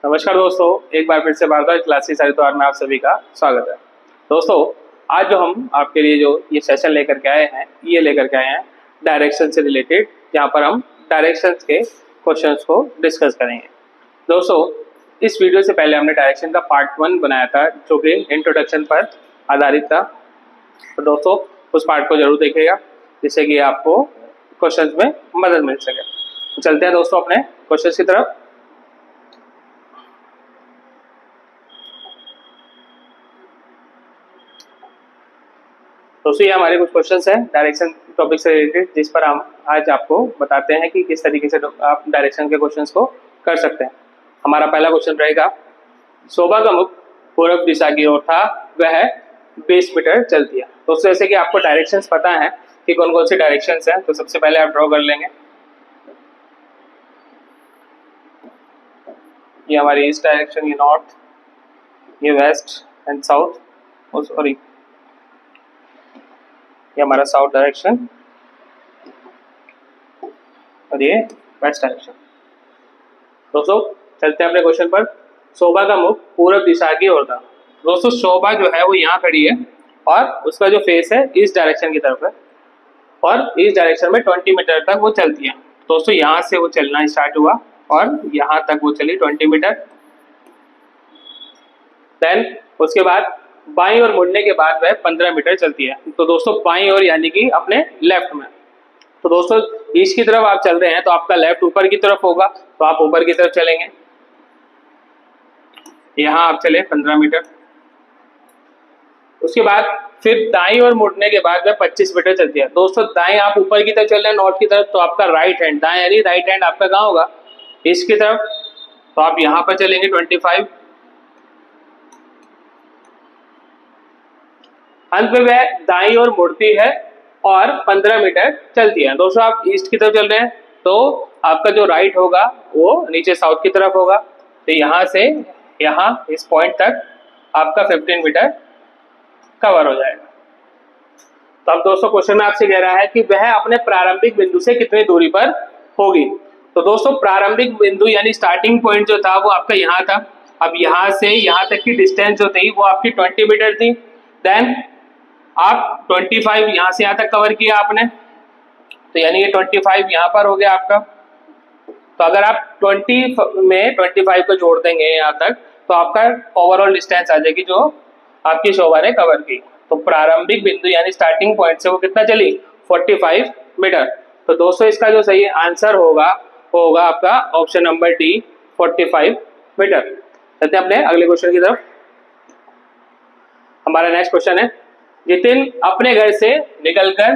नमस्कार दोस्तों, एक बार फिर से भारद्वाज क्लासेस हरिद्वार में आप सभी का स्वागत है। दोस्तों, आज जो हम आपके लिए जो ये सेशन लेकर के आए हैं, ये लेकर के आए हैं डायरेक्शन से रिलेटेड, जहाँ पर हम डायरेक्शन के क्वेश्चंस को डिस्कस करेंगे। दोस्तों, इस वीडियो से पहले हमने डायरेक्शन का पार्ट 1 बनाया था, जो कि इंट्रोडक्शन पर आधारित था। तो दोस्तों, उस पार्ट को जरूर देखिएगा, जिससे कि आपको क्वेश्चंस में मदद मिल सके। तो चलते हैं दोस्तों अपने क्वेश्चंस की तरफ। दोस्तों, ये हमारे कुछ क्वेश्चंस हैं डायरेक्शन टॉपिक से रिलेटेड, जिस पर हम आज आपको बताते हैं कि किस तरीके से आप डायरेक्शन के क्वेश्चंस को कर सकते हैं। हमारा पहला क्वेश्चन रहेगा, शोभा का मुख पूर्व दिशा की ओर था, वह 20 मीटर चलती है। दोस्तों, जैसे कि आपको डायरेक्शंस पता है कि कौन कौन सी डायरेक्शंस हैं, तो सबसे पहले आप ड्रॉ कर लेंगे। ये हमारी ईस्ट डायरेक्शन, ये नॉर्थ, ये वेस्ट एंड साउथ, और सॉरी ये हमारा साउथ डायरेक्शन, और ये वेस्ट डायरेक्शन। दोस्तों, चलते हैं अपने क्वेश्चन पर। शोभा का मुख पूर्व दिशा की ओर था। दोस्तों, शोभा जो है वो यहाँ खड़ी है और उसका जो फेस है इस डायरेक्शन की तरफ है, और इस डायरेक्शन में 20 मीटर तक वो चलती है। दोस्तों, यहाँ से वो चलना स्टार्ट हुआ और यहाँ तक वो चली 20 मीटर। देन उसके बाद बाईं ओर मुड़ने के बाद वह 15 मीटर चलती है। तो दोस्तों, बाईं ओर यानी कि अपने लेफ्ट में। तो दोस्तों, ईस्ट की तरफ आप चल रहे हैं तो आपका लेफ्ट ऊपर की तरफ होगा, तो आप ऊपर की तरफ चलेंगे। यहाँ आप चले 15 मीटर। उसके बाद फिर दाईं ओर मुड़ने के बाद वह 25 मीटर चलती है। दोस्तों, दाएं आप ऊपर की तरफ चल रहे हैं नॉर्थ की तरफ, तो आपका राइट हैंड, दाएं यानी राइट हैंड आपका कहाँ होगा, ईस्ट की तरफ, तो आप यहाँ पर चलेंगे 25। अंत में वह दाईं ओर मुड़ती है और 15 मीटर चलती है। दोस्तों, आप ईस्ट की तरफ चल रहे हैं तो आपका जो राइट होगा वो नीचे साउथ की तरफ होगा, तो यहाँ से यहाँ इस पॉइंट तक आपका 15 मीटर कवर हो जाएगा। तो अब दोस्तों, क्वेश्चन में आपसे कह रहा है कि वह अपने प्रारंभिक बिंदु से कितनी दूरी पर होगी। तो दोस्तों, प्रारंभिक बिंदु यानी स्टार्टिंग पॉइंट जो था वो आपका यहाँ था। अब यहाँ से यहाँ तक की डिस्टेंस जो थी वो आपकी 20 मीटर थी। देन आप 25 यहाँ से यहाँ तक कवर किया आपने, तो यानी ये 25 यहाँ पर हो गया आपका। तो अगर आप 20 में 25 को जोड़ देंगे यहाँ तक, तो आपका ओवरऑल डिस्टेंस आ जाएगी जो आपकी शोभा ने कवर की। तो प्रारंभिक बिंदु यानी स्टार्टिंग पॉइंट से वो कितना चली, 45 मीटर। तो दोस्तों, इसका जो सही आंसर होगा आपका ऑप्शन नंबर डी, 45 मीटर। चलते हैं अपने अगले क्वेश्चन की तरफ। हमारा नेक्स्ट क्वेश्चन है, जितिन अपने घर से निकलकर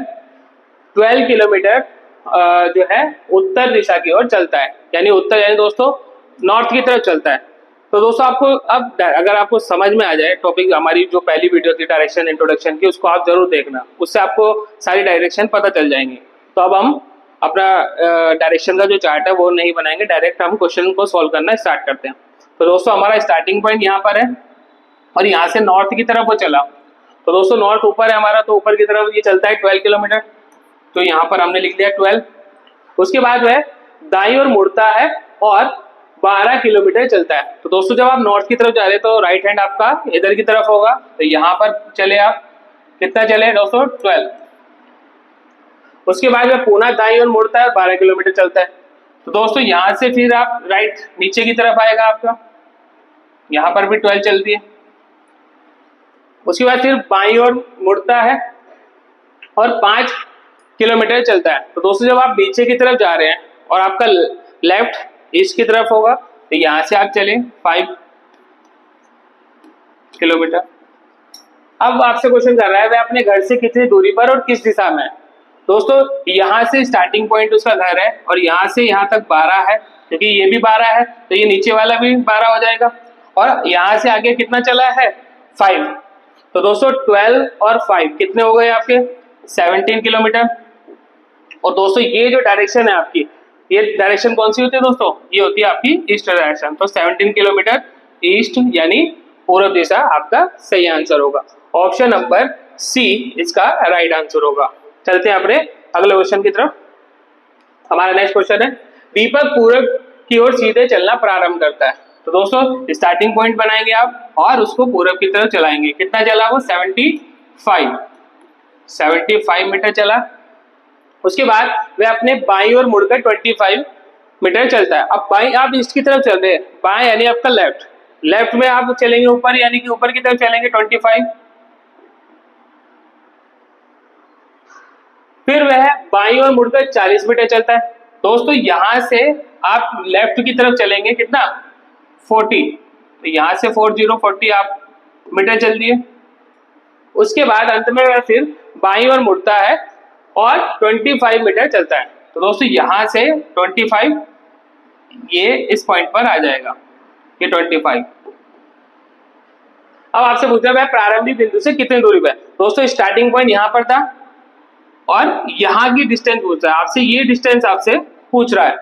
12 किलोमीटर जो है उत्तर दिशा की ओर चलता है, यानी उत्तर यानी दोस्तों नॉर्थ की तरफ चलता है। तो दोस्तों, आपको अब अगर आपको समझ में आ जाए टॉपिक, हमारी जो पहली वीडियो थी डायरेक्शन इंट्रोडक्शन की, उसको आप जरूर देखना, उससे आपको सारी डायरेक्शन पता चल जाएंगी। तो अब हम अपना डायरेक्शन का जो चार्ट है वो नहीं बनाएंगे, डायरेक्ट हम क्वेश्चन को सॉल्व करना स्टार्ट करते हैं। तो दोस्तों, हमारा स्टार्टिंग पॉइंट यहाँ पर है और यहाँ से नॉर्थ की तरफ वो चला। तो दोस्तों, नॉर्थ ऊपर है हमारा, तो ऊपर की तरफ ये चलता है 12 किलोमीटर, तो यहाँ पर हमने लिख दिया 12। उसके बाद वह दाईं ओर मुड़ता है और 12 किलोमीटर चलता है। तो दोस्तों, जब आप नॉर्थ की तरफ जा रहे हैं तो राइट हैंड आपका इधर की तरफ होगा, तो यहाँ पर चले आप, कितना चले दोस्तों, 12। उसके बाद वह पुनः दाईं ओर मुड़ता है और 12 किलोमीटर चलता है। तो दोस्तों, यहाँ से फिर आप राइट नीचे की तरफ आएगा आपका, यहाँ पर भी 12 चलती है। उसके बाद फिर बाईं ओर मुड़ता है और 5 किलोमीटर चलता है। तो दोस्तों, जब आप नीचे की तरफ जा रहे हैं और आपका लेफ्ट ईस्ट की तरफ होगा, तो यहाँ से आप चलें 5 किलोमीटर। अब आपसे क्वेश्चन कर रहा है, वह अपने घर से कितनी दूरी पर और किस दिशा में है। दोस्तों, यहाँ से स्टार्टिंग पॉइंट उसका घर है और यहाँ से यहाँ तक 12 है, क्योंकि ये भी 12 है तो ये नीचे वाला भी 12 हो जाएगा, और यहाँ से आगे कितना चला है, 5। तो दोस्तों, 12 और 5 कितने हो गए आपके, 17 किलोमीटर। और दोस्तों, ये जो डायरेक्शन है आपकी, ये डायरेक्शन कौन सी होती है दोस्तों, ये होती है आपकी ईस्ट डायरेक्शन। तो 17 किलोमीटर ईस्ट यानी पूर्व दिशा आपका सही आंसर होगा। ऑप्शन नंबर सी इसका राइट आंसर होगा। चलते हैं अपने अगले क्वेश्चन की तरफ। हमारा नेक्स्ट क्वेश्चन है, दीपक पूरब की ओर सीधे चलना प्रारंभ करता है। तो दोस्तों स्टार्टिंग पॉइंट बनाएंगे आप और उसको पूरब की तरफ चलाएंगे। कितना चला वो 75 मीटर चला। उसके बाद वह अपने बाईं ओर मुड़कर 25 मीटर चलता है। अब बाईं आप ईस्ट की तरफ चल रहे हैं, बाएं यानी आपका लेफ्ट, लेफ्ट में आप चलेंगे ऊपर यानी कि ऊपर की तरफ चलेंगे 25। फिर वह बाईं ओर मुड़कर 40 मीटर चलता है। दोस्तों यहां से आप लेफ्ट की तरफ चलेंगे कितना 40, तो यहां से 40 आप मीटर चल दिए। उसके बाद अंत में वह फिर बाईं ओर मुड़ता है और 25 मीटर चलता है। तो दोस्तों यहां से 25 ये इस पॉइंट पर आ जाएगा, ये 25। अब आपसे पूछ रहा है प्रारंभिक बिंदु से कितनी दूरी पर। दोस्तों स्टार्टिंग पॉइंट यहां पर था और यहाँ की डिस्टेंस पूछ रहा है आपसे, ये डिस्टेंस आपसे पूछ रहा है।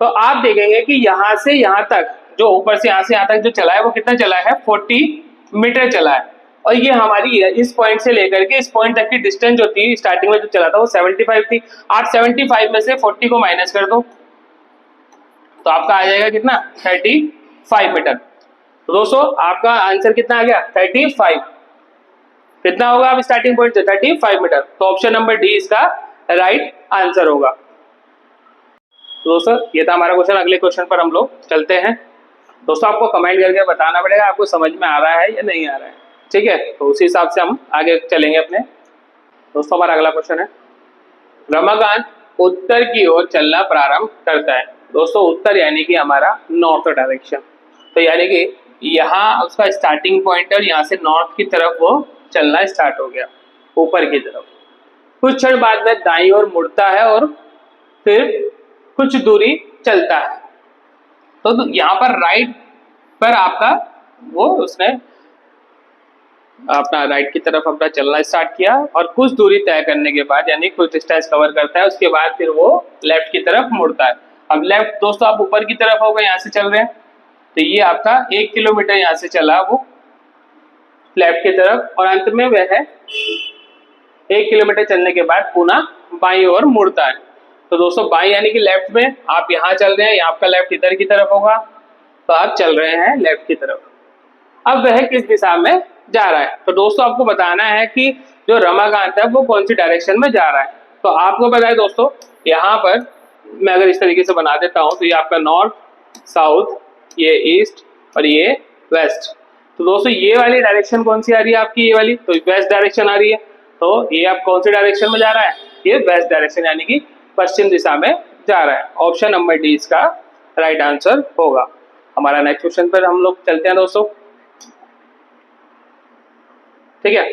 तो आप देखेंगे कि यहाँ से यहाँ तक, जो ऊपर से यहाँ से यहाँ तक जो चला है वो कितना चला है 40 मीटर चला है। और ये हमारी इस पॉइंट से लेकर के इस पॉइंट तक की डिस्टेंस जो थी स्टार्टिंग में जो चला था वो 75 थी। आप 75 में से 40 को माइनस कर दो तो आपका आ जाएगा कितना 35 मीटर। तो दोस्तों आपका आंसर कितना आ गया 35। कितना होगा अब स्टार्टिंग पॉइंट से 35 मीटर। तो ऑप्शन नंबर डी इसका राइट आंसर होगा। तो दोस्तों ये था हमारा क्वेश्चन। अगले क्वेश्चन पर हम लोग चलते हैं। दोस्तों आपको कमेंट करके बताना पड़ेगा आपको समझ में आ रहा है या नहीं आ रहा है, ठीक है। तो उसी हिसाब से हम आगे चलेंगे अपने। दोस्तों हमारा अगला क्वेश्चन है, रमाकांत उत्तर की ओर चलना प्रारंभ करता है। दोस्तों उत्तर यानी कि हमारा नॉर्थ डायरेक्शन, तो यानी कि यहाँ उसका स्टार्टिंग पॉइंट है और यहाँ से नॉर्थ की तरफ वो चलना स्टार्ट हो गया ऊपर की तरफ। कुछ क्षण बाद में दाईं ओर मुड़ता है और फिर कुछ दूरी चलता है। तो यहाँ पर राइट पर आपका वो उसने अपना राइट की तरफ अपना चलना स्टार्ट किया और कुछ दूरी तय करने के बाद यानी कुछ डिस्टेंस कवर करता है, उसके बाद फिर वो लेफ्ट की तरफ मुड़ता है। अब लेफ्ट दोस्तों आप ऊपर की तरफ होगा, यहाँ से चल रहे हैं तो ये आपका 1 किलोमीटर यहाँ से चला वो लेफ्ट की तरफ और अंत में वह 1 किलोमीटर चलने के बाद पुनः बाईं ओर मुड़ता है। तो दोस्तों बाईं यानी कि लेफ्ट में आप यहाँ चल रहे हैं, आपका लेफ्ट इधर की तरफ होगा तो आप चल रहे हैं लेफ्ट की तरफ। अब वह किस दिशा में जा रहा है। तो दोस्तों आपको बताना है कि जो रमाकांत है वो कौन सी डायरेक्शन में जा रहा है। तो आपको पता है दोस्तों यहाँ पर मैं अगर इस तरीके से बना देता हूँ तो ये आपका नॉर्थ, साउथ, ये ईस्ट और ये वेस्ट। तो दोस्तों ये वाली डायरेक्शन कौन सी आ रही है आपकी, ये वाली, तो वेस्ट डायरेक्शन आ रही है। तो ये आप कौन सी डायरेक्शन में जा रहा है, ये वेस्ट डायरेक्शन यानी कि पश्चिम दिशा में जा रहा है। ऑप्शन नंबर डी इसका राइट आंसर होगा। हमारा नेक्स्ट क्वेश्चन पर हम लोग चलते हैं दोस्तों, ठीक है।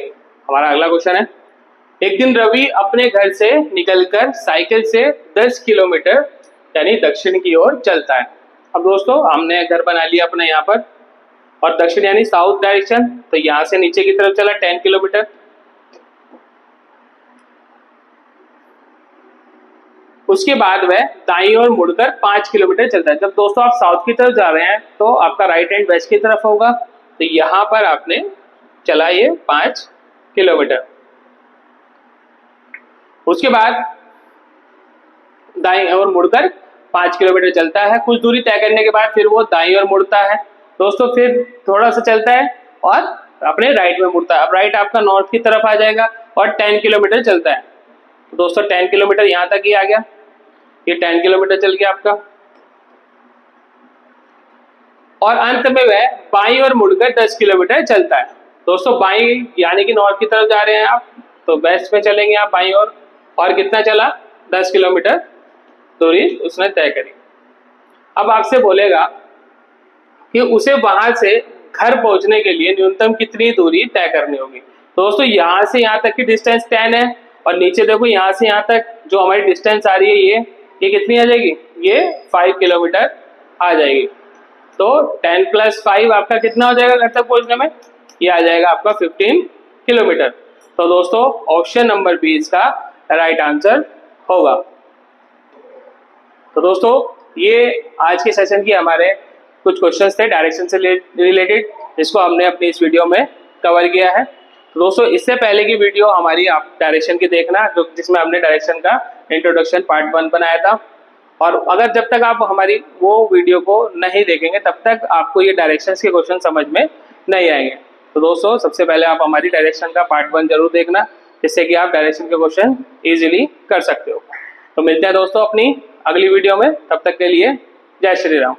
हमारा अगला क्वेश्चन है, एक दिन रवि अपने घर से निकलकर साइकिल से 10 किलोमीटर यानी दक्षिण की ओर चलता है। अब दोस्तों हमने घर बना लिया अपने यहाँ पर और दक्षिण यानी साउथ डायरेक्शन, तो यहाँ से नीचे की तरफ चला 10 किलोमीटर। उसके बाद वह दाईं ओर मुड़कर 5 किलोमीटर चलता है। जब दोस्तों आप साउथ की तरफ जा रहे हैं तो आपका राइट हैंड वेस्ट की तरफ होगा, तो यहाँ पर आपने चला ये 5 किलोमीटर। उसके बाद दाईं ओर मुड़कर 5 किलोमीटर चलता है। कुछ दूरी तय करने के बाद फिर वो दाईं ओर मुड़ता है दोस्तों, फिर थोड़ा सा चलता है और अपने राइट में मुड़ता है। अब राइट आपका नॉर्थ की तरफ आ जाएगा और 10 किलोमीटर चलता है। तो दोस्तों 10 किलोमीटर यहाँ तक ही आ गया, ये 10 किलोमीटर चल गया आपका। और अंत में वह बाईं ओर मुड़कर 10 किलोमीटर चलता है। दोस्तों बाईं यानी कि नॉर्थ की तरफ जा रहे हैं आप, तो वेस्ट में चलेंगे आप बाईं ओर। और कितना चला 10 किलोमीटर दूरी उसने तय करी। अब आपसे बोलेगा कि उसे वहां से घर पहुंचने के लिए न्यूनतम कितनी दूरी तय करनी होगी। दोस्तों यहाँ से यहाँ तक की डिस्टेंस 10 है और नीचे देखो यहाँ से यहाँ तक जो हमारी डिस्टेंस आ रही है ये कितनी आ जाएगी, ये 5 किलोमीटर आ जाएगी। तो 10 + 5 आपका कितना हो जाएगा घर तक पहुंचने में, ये आ जाएगा आपका 15 किलोमीटर। तो दोस्तों ऑप्शन नंबर बी इसका राइट आंसर होगा। तो दोस्तों ये आज के सेशन की हमारे कुछ क्वेश्चंस थे डायरेक्शन से रिलेटेड, जिसको हमने अपनी इस वीडियो में कवर किया है। तो दोस्तों इससे पहले की वीडियो हमारी आप डायरेक्शन की देखना, जो जिसमें हमने डायरेक्शन का इंट्रोडक्शन पार्ट 1 बनाया था, और अगर जब तक आप हमारी वो वीडियो को नहीं देखेंगे तब तक आपको ये डायरेक्शंस के क्वेश्चन समझ में नहीं आएंगे। तो दोस्तों सबसे पहले आप हमारी डायरेक्शन का पार्ट 1 जरूर देखना, जिससे कि आप डायरेक्शन के क्वेश्चन इजीली कर सकते हो। तो मिलते हैं दोस्तों अपनी अगली वीडियो में, तब तक के लिए जय श्री राम।